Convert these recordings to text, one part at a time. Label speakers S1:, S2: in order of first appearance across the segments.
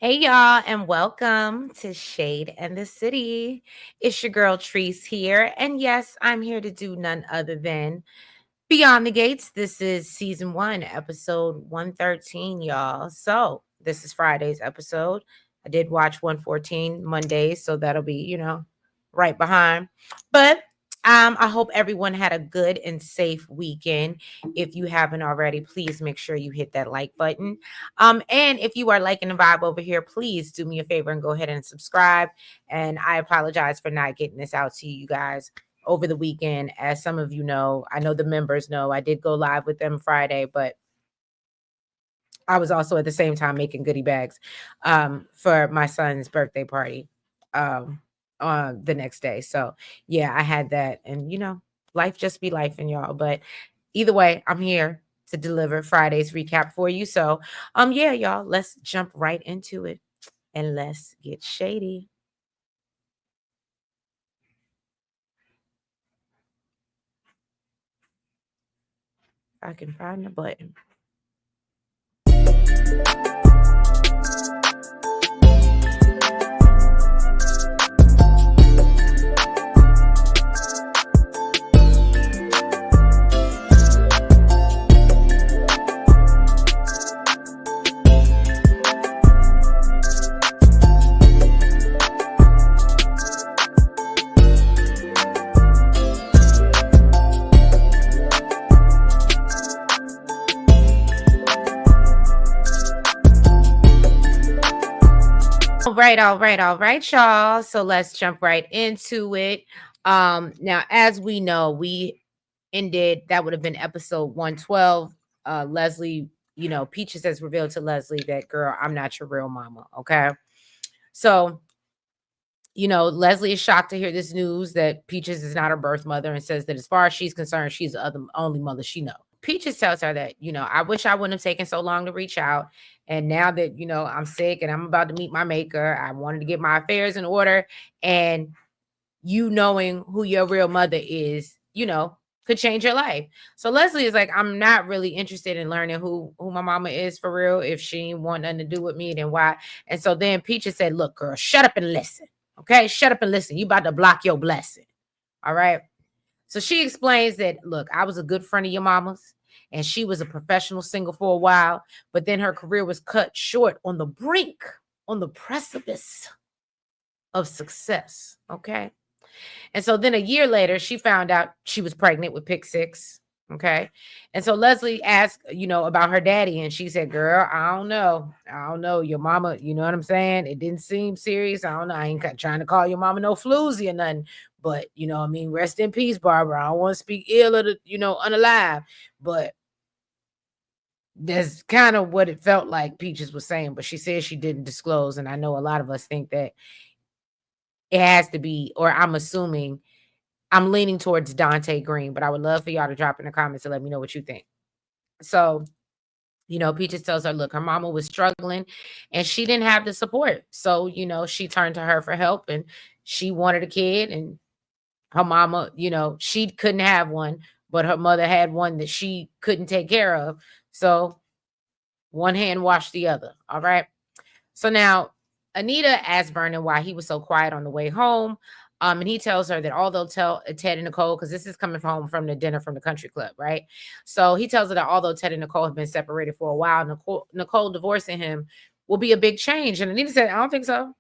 S1: Hey y'all, and welcome to Shade and the City. It's your girl Treese here, and yes, I'm here to do none other than Beyond the Gates. This is season 1, episode 113, y'all. So, this is Friday's episode. I did watch 114 Mondays, so that'll be, right behind. But I hope everyone had a good and safe weekend. If you haven't already, please make sure you hit that like button. And if you are liking the vibe over here, please do me a favor and go ahead and subscribe. And I apologize for not getting this out to you guys over the weekend. As some of you know, I know the members know, I did go live with them Friday, but I was also at the same time making goodie bags for my son's birthday party um, on the next day. So yeah, I had that, and life just be life, and y'all. But either way, I'm here to deliver Friday's recap for you. So yeah, y'all, let's jump right into it and let's get shady. If I can find the button. All right, y'all. So let's jump right into it. Now, as we know, we ended that would have been episode 112. Leslie, Peaches has revealed to Leslie that, girl, I'm not your real mama. Okay. So, Leslie is shocked to hear this news that Peaches is not her birth mother, and says that as far as she's concerned, she's the only mother she knows. Peaches tells her that, I wish I wouldn't have taken so long to reach out. And now that, I'm sick and I'm about to meet my maker, I wanted to get my affairs in order. And you knowing who your real mother is, could change your life. So Leslie is like, I'm not really interested in learning who my mama is for real. If she ain't want nothing to do with me, then why? And so then Peaches said, look, girl, shut up and listen. Okay, shut up and listen. You about to block your blessing. All right. So she explains that, look, I was a good friend of your mama's, and she was a professional singer for a while, but then her career was cut short on the brink, on the precipice of success. Okay. And so then a year later, she found out she was pregnant with Pick Six. Okay. And so Leslie asked, about her daddy, and she said, girl, I don't know. I don't know. Your mama, you know what I'm saying? It didn't seem serious. I don't know. I ain't trying to call your mama no floozy or nothing. But, I mean, rest in peace, Barbara. I don't want to speak ill of the, unalive. But that's kind of what it felt like Peaches was saying. But she said she didn't disclose. And I know a lot of us think that it has to be, or I'm assuming, I'm leaning towards Dante Green, but I would love for y'all to drop in the comments and let me know what you think. So, Peaches tells her, look, her mama was struggling and she didn't have the support. So, she turned to her for help, and she wanted a kid, and her mama, she couldn't have one, but her mother had one that she couldn't take care of. So one hand washed the other. All right. So now Anita asked Vernon why he was so quiet on the way home. And he tells her that although Ted and Nicole, because this is coming home from the dinner from the country club, right? So he tells her that although Ted and Nicole have been separated for a while, Nicole divorcing him will be a big change. And Anita said, I don't think so.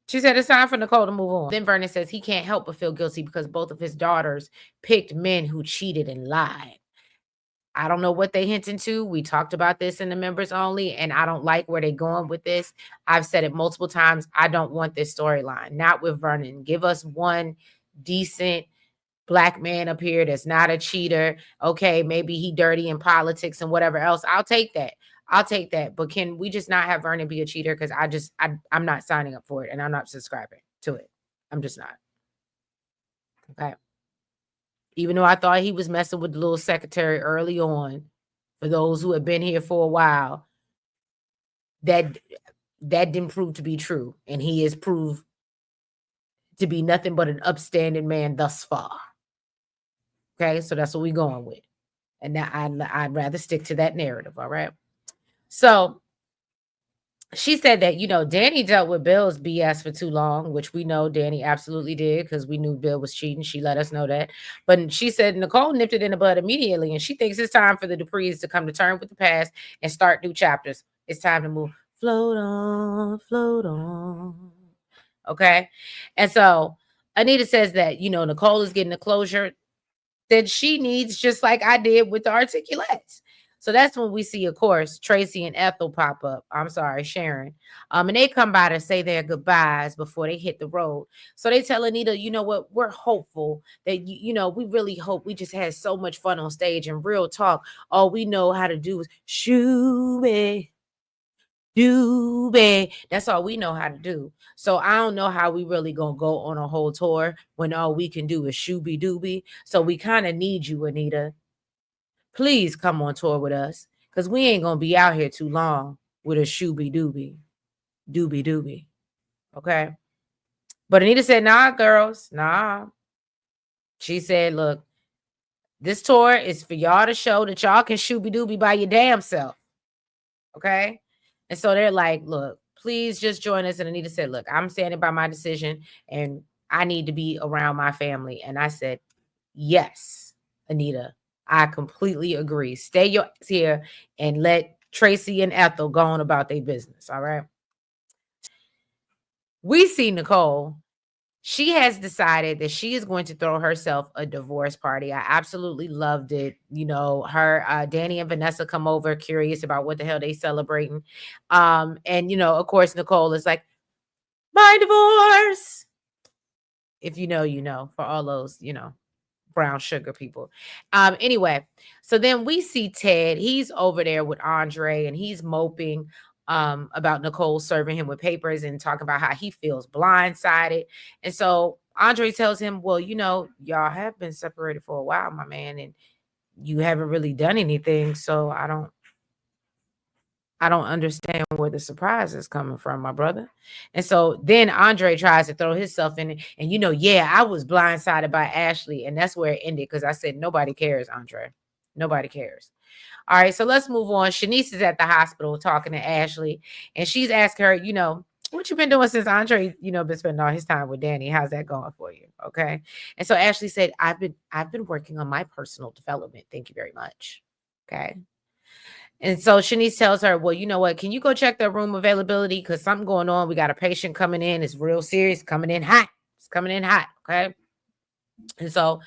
S1: She said it's time for Nicole to move on. Then Vernon says he can't help but feel guilty because both of his daughters picked men who cheated and lied. I don't know what they hinting to. We talked about this in the members only, and I don't like where they're going with this. I've said it multiple times. I don't want this storyline. Not with Vernon. Give us one decent black man up here that's not a cheater. Okay, maybe he dirty in politics and whatever else. I'll take that. I'll take that. But can we just not have Vernon be a cheater? Because I'm not signing up for it, and I'm not subscribing to it. I'm just not. Okay. Even though I thought he was messing with the little secretary early on, for those who have been here for a while, that didn't prove to be true. And he is proved to be nothing but an upstanding man thus far. Okay, so that's what we're going with. And now I'd rather stick to that narrative, all right? So she said that, Danny dealt with Bill's BS for too long, which we know Danny absolutely did because we knew Bill was cheating. She let us know that. But she said Nicole nipped it in the bud immediately, and she thinks it's time for the Duprees to come to terms with the past and start new chapters. It's time to move. Float on, float on. Okay. And so Anita says that, Nicole is getting the closure that she needs, just like I did with the articulates. So that's when we see, of course, Tracy and Ethel pop up. I'm sorry, Sharon. And they come by to say their goodbyes before they hit the road. So they tell Anita, you know what? We're hopeful that we really hope. We just had so much fun on stage, and real talk. All we know how to do is shoo me, doobie. That's all we know how to do. So I don't know how we really gonna go on a whole tour when all we can do is shooby dooby. So we kind of need you, Anita. Please come on tour with us, because we ain't gonna be out here too long with a shooby dooby, doobie dooby. Okay. But Anita said, nah, girls, nah. She said, look, this tour is for y'all to show that y'all can shooby dooby by your damn self. Okay. And so they're like, look, please just join us. And Anita said, look, I'm standing by my decision and I need to be around my family. And I said, yes, Anita, I completely agree. Stay your here and let Tracy and Ethel go on about their business. All right. We see Nicole. She has decided that she is going to throw herself a divorce party. I absolutely loved it. Her Danny and Vanessa come over curious about what the hell they celebrating. And of course, Nicole is like, my divorce. If you know, for all those, brown sugar people. Anyway, so then we see Ted. He's over there with Andre and he's moping about Nicole serving him with papers and talking about how he feels blindsided. And so Andre tells him, well, y'all have been separated for a while, my man, and you haven't really done anything. So I don't understand where the surprise is coming from, my brother. And so then Andre tries to throw himself in it. And yeah, I was blindsided by Ashley. And that's where it ended because I said, nobody cares, Andre. Nobody cares. All right, so let's move on. Shanice is at the hospital talking to Ashley. And she's asking her, what you been doing since Andre, been spending all his time with Danny? How's that going for you? Okay. And so Ashley said, I've been working on my personal development. Thank you very much. Okay. And so Shanice tells her, well, you know what? Can you go check their room availability? Because something going on. We got a patient coming in. It's real serious. Coming in hot. It's coming in hot. Okay. And so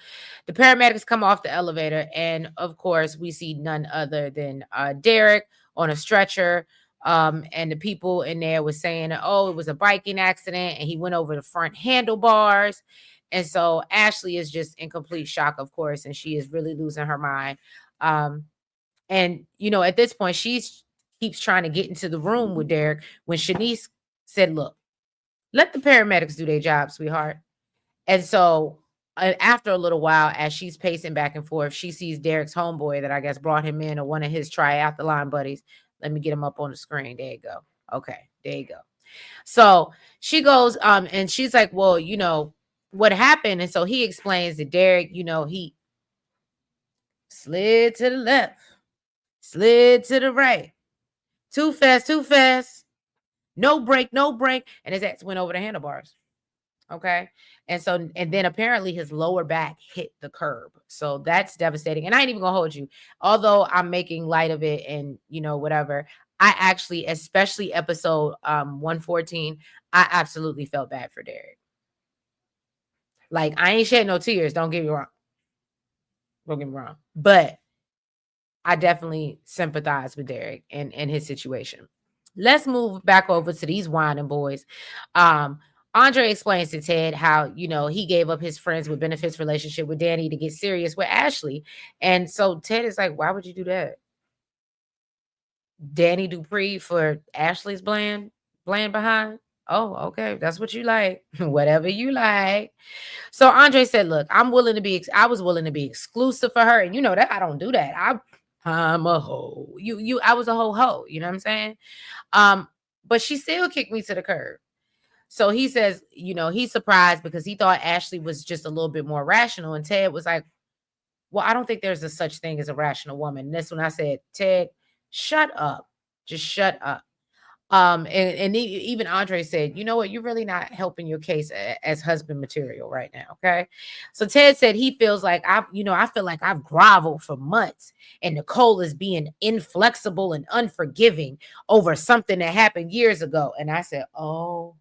S1: the paramedics come off the elevator. And of course, we see none other than Derek on a stretcher. And the people in there was saying, oh, it was a biking accident. And he went over the front handlebars. And so Ashley is just in complete shock, of course. And she is really losing her mind. And at this point, keeps trying to get into the room with Derek when Shanice said, look, let the paramedics do their job, sweetheart. And so after a little while, as she's pacing back and forth, she sees Derek's homeboy that I guess brought him in, or one of his triathlon buddies. Let me get him up on the screen. There you go. Okay, there you go. So she goes, and she's like, well, what happened? And so he explains that Derek, he slid to the left, slid to the right. Too fast, too fast. No break, no break. And his ex went over the handlebars. Okay. And then apparently his lower back hit the curb. So that's devastating. And I ain't even gonna hold you. Although I'm making light of it and whatever. I actually, especially episode 114, I absolutely felt bad for Derek. Like, I ain't shed no tears, don't get me wrong. Don't get me wrong. But I definitely sympathize with Derek and his situation. Let's move back over to these whining boys. Andre explains to Ted how, he gave up his friends with benefits relationship with Danny to get serious with Ashley. And so Ted is like, why would you do that? Danny Dupree for Ashley's bland behind? Oh, okay. That's what you like. Whatever you like. So Andre said, look, I was willing to be exclusive for her. And you know that I don't do that. I'm a hoe. I was a hoe. You know what I'm saying? But she still kicked me to the curb. So he says, he's surprised because he thought Ashley was just a little bit more rational. And Ted was like, well, I don't think there's a such thing as a rational woman. And that's when I said, Ted, shut up. Just shut up. Even Andre said, you know what, you're really not helping your case as husband material right now. Okay. So Ted said he feels like I feel like I've groveled for months and Nicole is being inflexible and unforgiving over something that happened years ago. And I said, oh,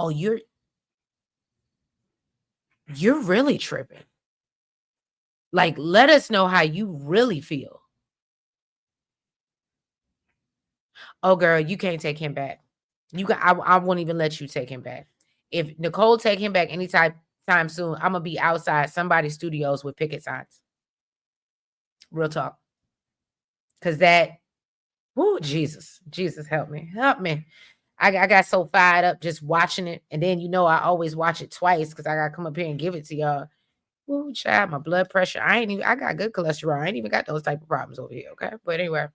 S1: you're really tripping. Like, let us know how you really feel. Oh, girl, you can't take him back. I won't even let you take him back. If Nicole take him back anytime soon, I'm gonna be outside somebody's studios with picket signs. Real talk. Cause that, whoo, Jesus, help me, help me. I got so fired up just watching it, and then I always watch it twice because I gotta come up here and give it to y'all. Woo, child, my blood pressure. I got good cholesterol. I ain't even got those type of problems over here. Okay, but anyway.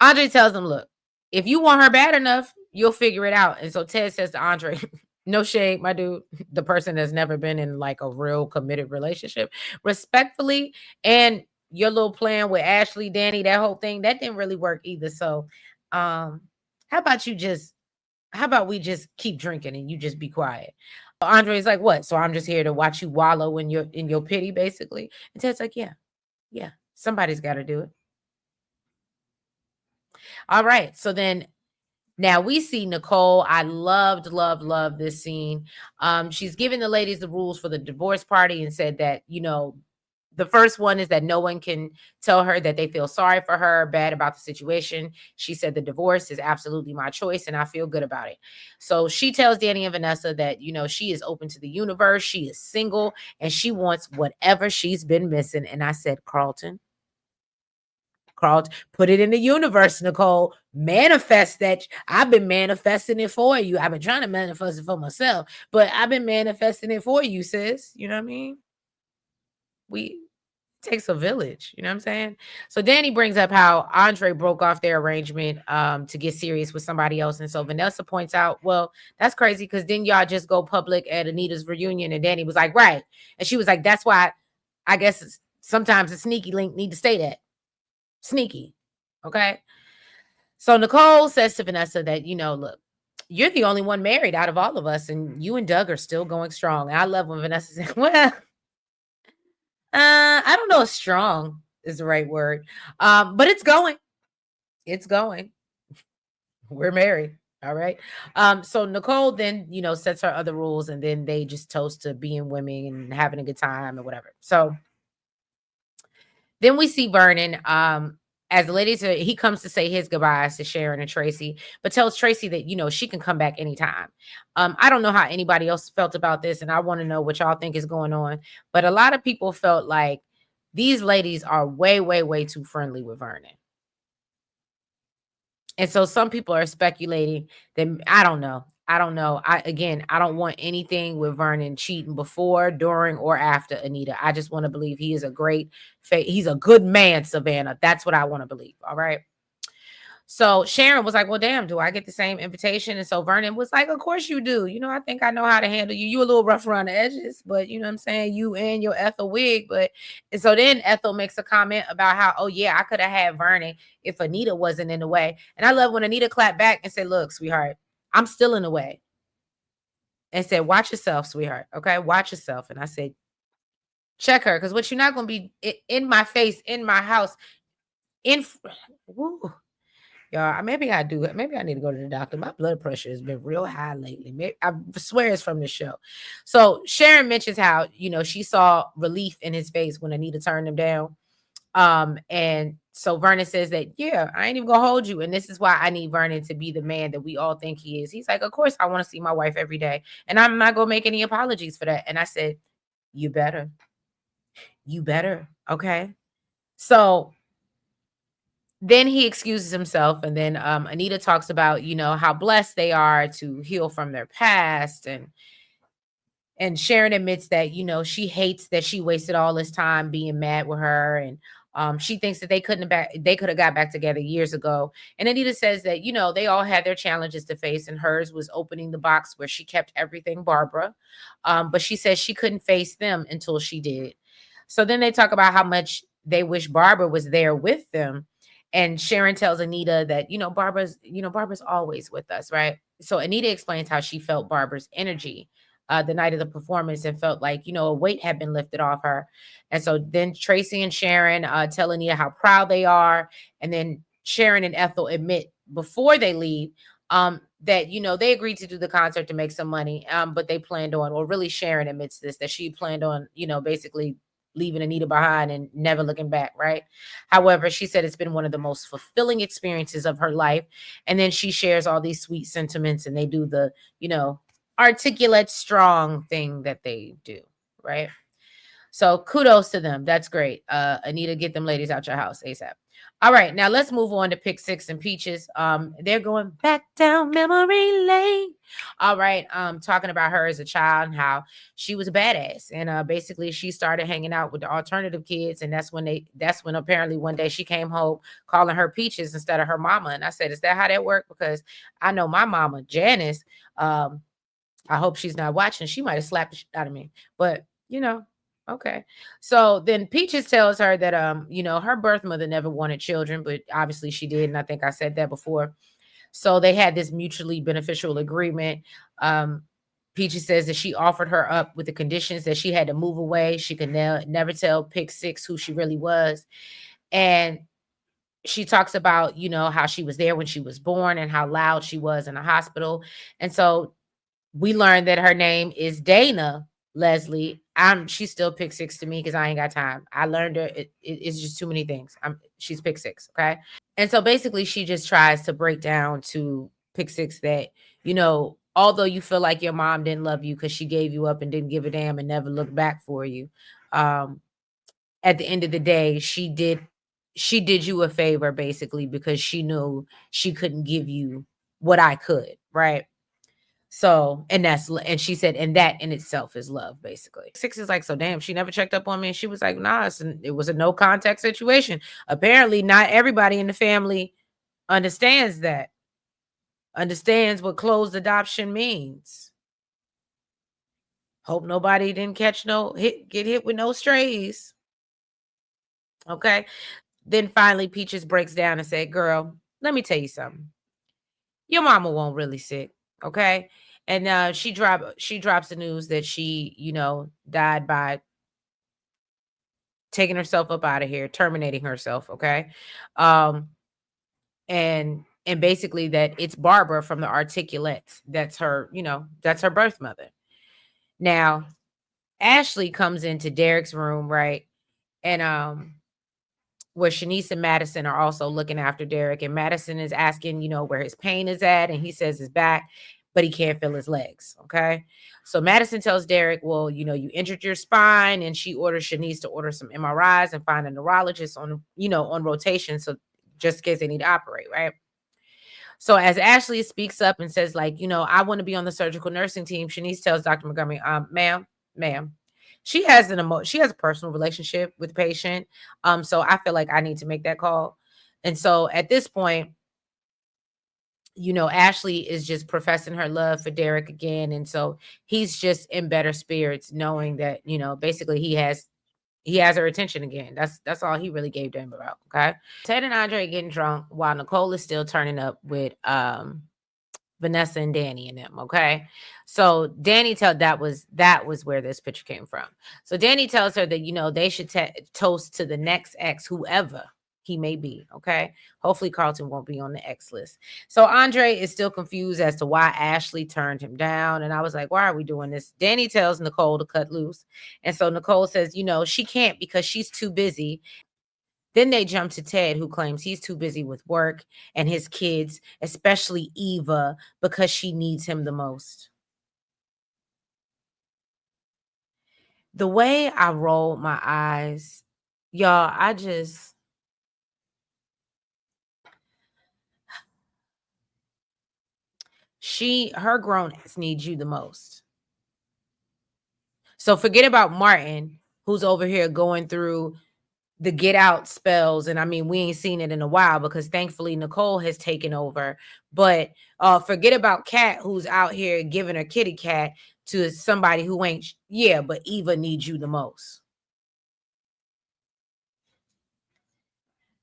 S1: Andre tells him, look, if you want her bad enough, you'll figure it out. And so Ted says to Andre, no shade, my dude, the person that's never been in like a real committed relationship, respectfully. And your little plan with Ashley, Danny, that whole thing, that didn't really work either. So, how about how about we just keep drinking and you just be quiet? Andre's like, what? So I'm just here to watch you wallow in your pity, basically. And Ted's like, yeah, somebody's got to do it. All right. So then now we see Nicole. I loved this scene. She's giving the ladies the rules for the divorce party and said that, the first one is that no one can tell her that they feel sorry for her, bad about the situation. She said the divorce is absolutely my choice and I feel good about it. So she tells Danny and Vanessa that, she is open to the universe. She is single and she wants whatever she's been missing. And I said, Carl, put it in the universe, Nicole. Manifest that. I've been manifesting it for you. I've been trying to manifest it for myself, but I've been manifesting it for you, sis. You know what I mean? We takes a village. You know what I'm saying? So Danny brings up how Andre broke off their arrangement to get serious with somebody else. And so Vanessa points out, well, that's crazy because then y'all just go public at Anita's reunion. And Danny was like, right. And she was like, that's why I guess sometimes a sneaky link need to stay that. Sneaky. Okay. So Nicole says to Vanessa that, look, you're the only one married out of all of us, and you and Doug are still going strong. And I love when Vanessa says, well, I don't know if strong is the right word. But it's going. It's going. We're married. All right. So Nicole then, sets her other rules, and then they just toast to being women and having a good time and whatever. So then we see Vernon. As the ladies, he comes to say his goodbyes to Sharon and Tracy, but tells Tracy that she can come back anytime. I don't know how anybody else felt about this, and I want to know what y'all think is going on. But a lot of people felt like these ladies are way, way, way too friendly with Vernon. And so some people are speculating that I don't know. I don't know. I don't want anything with Vernon cheating before, during, or after Anita. I just want to believe he is he's a good man, Savannah. That's what I want to believe. All right. So Sharon was like, well, damn, do I get the same invitation? And so Vernon was like, of course you do. I think I know how to handle you. You a little rough around the edges, but you know what I'm saying? You and your Ethel wig. And so then Ethel makes a comment about how, oh yeah, I could have had Vernon if Anita wasn't in the way. And I love when Anita clapped back and said, look, sweetheart, I'm still in the way. And said, watch yourself, sweetheart. Okay, watch yourself. And I said, check her, because what you're not going to be in my face, in my house, woo. Y'all, maybe I do. Maybe I need to go to the doctor. My blood pressure has been real high lately. I swear it's from the show. So Sharon mentions how, she saw relief in his face when Anita turned him down. And so Vernon says that, yeah, I ain't even gonna hold you. And this is why I need Vernon to be the man that we all think he is. He's like, of course I want to see my wife every day. And I'm not gonna make any apologies for that. And I said, you better. You better. Okay. So then he excuses himself, and then Anita talks about how blessed they are to heal from their past, and Sharon admits that she hates that she wasted all this time being mad with her, and she thinks that they could have got back together years ago. And Anita says that they all had their challenges to face, and hers was opening the box where she kept everything Barbara, but she says she couldn't face them until she did. So then they talk about how much they wish Barbara was there with them. And Sharon tells Anita that, Barbara's always with us, right? So Anita explains how she felt Barbara's energy the night of the performance and felt like, a weight had been lifted off her. And so then Tracy and Sharon tell Anita how proud they are. And then Sharon and Ethel admit before they leave that, they agreed to do the concert to make some money, but they planned on, or really Sharon admits this, that she planned on, basically leaving Anita behind and never looking back, right? However, she said it's been one of the most fulfilling experiences of her life. And then she shares all these sweet sentiments and they do the, articulate, strong thing that they do, right? So kudos to them. That's great. Anita, get them ladies out your house ASAP. All right, now let's move on to Pick Six and Peaches. They're going back down memory lane. All right, talking about her as a child and how she was a badass, and basically she started hanging out with the alternative kids, and that's when apparently one day she came home calling her Peaches instead of her mama. And I said, is that how that worked? Because I know my mama Janice. I hope she's not watching. She might have slapped the shit out of me, but okay. So then Peaches tells her that her birth mother never wanted children, but obviously she did, and I think I said that before. So they had this mutually beneficial agreement. Um, Peaches says that she offered her up with the conditions that she had to move away. She could never tell Pick Six who she really was. And she talks about, how she was there when she was born and how loud she was in the hospital. And so we learned that her name is Dana Leslie. She's still Pick Six to me because I ain't got time. I learned her. It's just too many things. She's Pick Six, okay? And so basically, she just tries to break down to Pick Six that, although you feel like your mom didn't love you because she gave you up and didn't give a damn and never looked back for you, um, at the end of the day, she did you a favor basically because she knew she couldn't give you what I could, right? So, and she said, and that in itself is love, basically. Six is like, so damn, she never checked up on me. And she was like, nah, it was a no contact situation. Apparently, not everybody in the family understands that, understands what closed adoption means. Hope nobody didn't get hit with no strays. Okay. Then finally, Peaches breaks down and said, girl, let me tell you something. Your mama won't really sick. Okay. And she drops the news that she, died by taking herself up out of here, terminating herself, okay? Um, and basically that it's Barbara from the Articulates. That's her, that's her birth mother. Now, Ashley comes into Derek's room, right? And where Shanice and Madison are also looking after Derek. And Madison is asking, where his pain is at. And he says his back, but he can't feel his legs. Okay. So Madison tells Derek, well, you injured your spine. And she orders Shanice to order some MRIs and find a neurologist on rotation. So just in case they need to operate, right? So as Ashley speaks up and says, like, I want to be on the surgical nursing team, Shanice tells Dr. Montgomery, ma'am, she has a personal relationship with the patient. So I feel like I need to make that call. And so at this point, Ashley is just professing her love for Derek again. And so he's just in better spirits, knowing that, basically he has her attention again. That's all he really gave them about. Okay. Ted and Andre getting drunk while Nicole is still turning up with Vanessa and Danny and them. Okay. So Danny that was where this picture came from. So Danny tells her that, they should toast to the next ex, whoever he may be. Okay. Hopefully Carlton won't be on the X list. So Andre is still confused as to why Ashley turned him down. And I was like, why are we doing this? Danny tells Nicole to cut loose. And so Nicole says, she can't because she's too busy. Then they jump to Ted, who claims he's too busy with work and his kids, especially Eva, because she needs him the most. The way I rolled my eyes, y'all, her grown ass needs you the most. So forget about Martin, who's over here going through the get out spells. And I mean, we ain't seen it in a while because thankfully Nicole has taken over. But forget about Kat, who's out here giving her kitty cat to somebody who ain't. Yeah, but Eva needs you the most.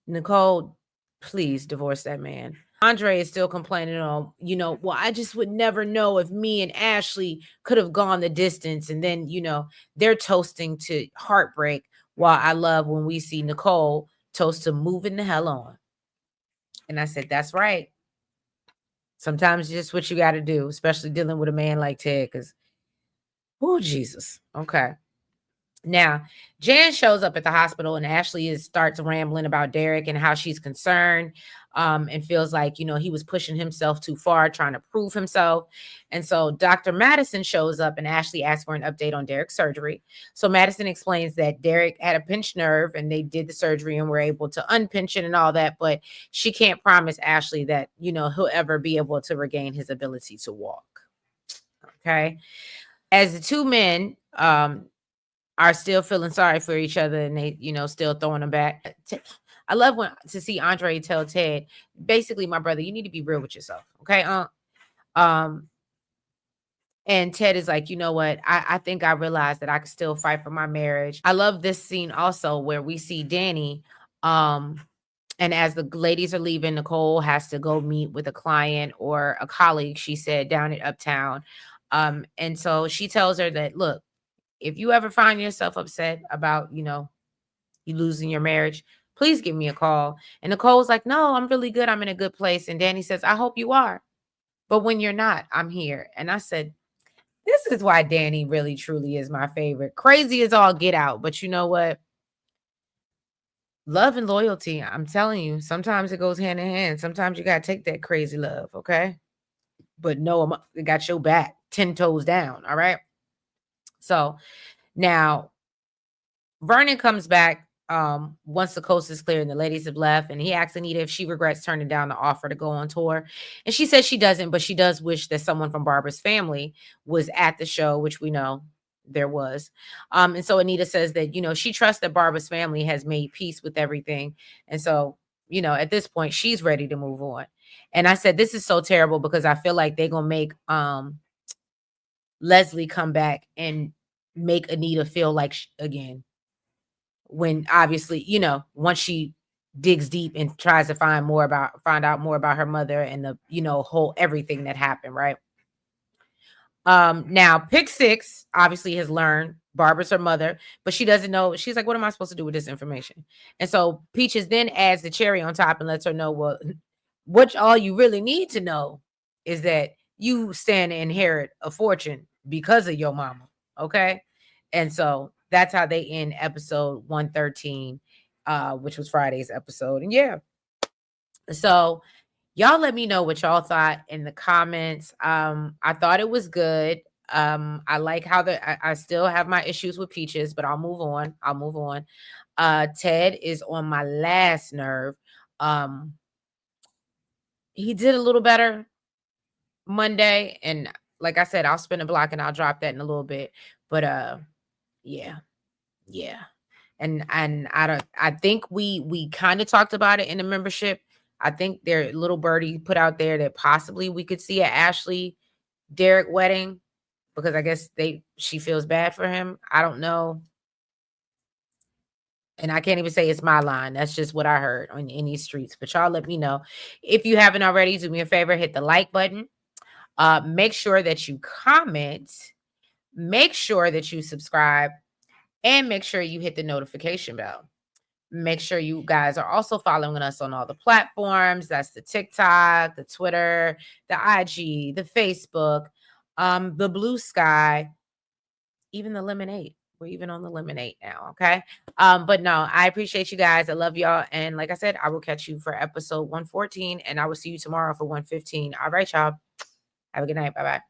S1: Nicole, Please divorce that man. Andre is still complaining on, well, I just would never know if me and Ashley could have gone the distance. And then, they're toasting to heartbreak. While I love when we see Nicole toast to moving the hell on. And I said, that's right. Sometimes just what you got to do, especially dealing with a man like Ted, because, oh, Jesus. Okay. Now, Jan shows up at the hospital and Ashley starts rambling about Derek and how she's concerned, and feels like, he was pushing himself too far, trying to prove himself. And so Dr. Madison shows up and Ashley asks for an update on Derek's surgery. So Madison explains that Derek had a pinched nerve and they did the surgery and were able to unpinch it and all that. But she can't promise Ashley that, he'll ever be able to regain his ability to walk. Okay. As the two men, are still feeling sorry for each other and they, still throwing them back. I love to see Andre tell Ted, basically, my brother, you need to be real with yourself. Okay. And Ted is like, you know what? I think I realized that I could still fight for my marriage. I love this scene also where we see Danny, and as the ladies are leaving, Nicole has to go meet with a client or a colleague, she said, down at Uptown. And so she tells her that, look, if you ever find yourself upset about, you losing your marriage, please give me a call. And Nicole's like, no, I'm really good. I'm in a good place. And Danny says, I hope you are. But when you're not, I'm here. And I said, this is why Danny really, truly is my favorite. Crazy as all get out. But you know what? Love and loyalty, I'm telling you, sometimes it goes hand in hand. Sometimes you got to take that crazy love, okay? But no, I got your back 10 toes down, all right? So now Vernon comes back once the coast is clear and the ladies have left, and he asks Anita if she regrets turning down the offer to go on tour. And she says she doesn't, but she does wish that someone from Barbara's family was at the show, which we know there was. And so Anita says that, she trusts that Barbara's family has made peace with everything. And so, at this point, she's ready to move on. And I said, this is so terrible because I feel like they're going to make Leslie come back and make Anita feel like, again, when obviously, once she digs deep and tries to find out more about her mother and the, whole everything that happened, right? Now Pick Six obviously has learned Barbara's her mother, but she doesn't know. She's like, what am I supposed to do with this information? And so Peaches then adds the cherry on top and lets her know, well, what all you really need to know is that you stand to inherit a fortune because of your mama. Okay. And so that's how they end episode 113, which was Friday's episode. And yeah. So y'all let me know what y'all thought in the comments. I thought it was good. I like how I still have my issues with Peaches, but I'll move on. Ted is on my last nerve. He did a little better Monday, and like I said, I'll spin a block and I'll drop that in a little bit. But yeah. And I think we kind of talked about it in the membership. I think their little birdie put out there that possibly we could see a Ashley Derek wedding because I guess she feels bad for him. I don't know. And I can't even say it's my line. That's just what I heard on in these streets. But y'all let me know. If you haven't already, do me a favor, hit the like button. Make sure that you comment. Make sure that you subscribe. And make sure you hit the notification bell. Make sure you guys are also following us on all the platforms. That's the TikTok, the Twitter, the IG, the Facebook, the Blue Sky, even the Lemonade. We're even on the Lemonade now, okay? But no, I appreciate you guys. I love y'all. And like I said, I will catch you for episode 114, and I will see you tomorrow for 115. All right, y'all. Have a good night. Bye-bye.